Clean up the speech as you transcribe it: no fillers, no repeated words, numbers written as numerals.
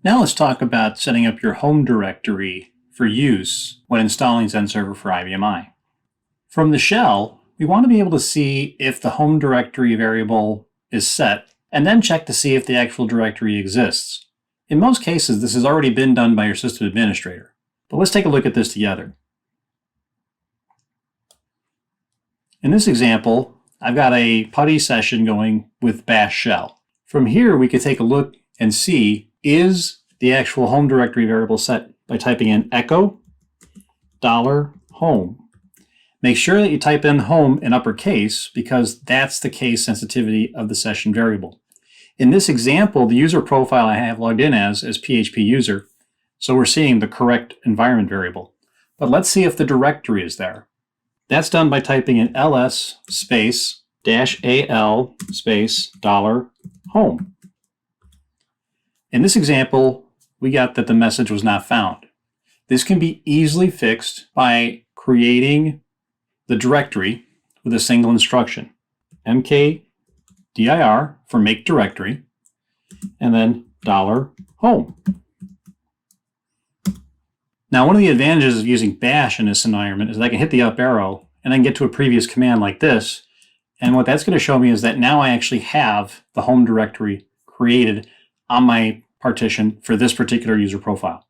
Now let's talk about setting up your home directory for use when installing Zend Server for IBM I. From the shell, we want to be able to see if the home directory variable is set, and then check to see if the actual directory exists. In most cases, this has already been done by your system administrator, but let's take a look at this together. In this example, I've got a PuTTY session going with bash shell. From here, we could take a look and see, is the actual home directory variable set by typing in echo $home. Make sure that you type in home in uppercase because that's the case sensitivity of the session variable. In this example, the user profile I have logged in as is PHP user, so we're seeing the correct environment variable. But let's see if the directory is there. That's done by typing in ls space -al space $home. In this example, we got that the message was not found. This can be easily fixed by creating the directory with a single instruction. mkdir for make directory, and then $home. Now, one of the advantages of using bash in this environment is that I can hit the up arrow and I can get to a previous command like this. And what that's going to show me is that now I actually have the home directory created on my partition for this particular user profile.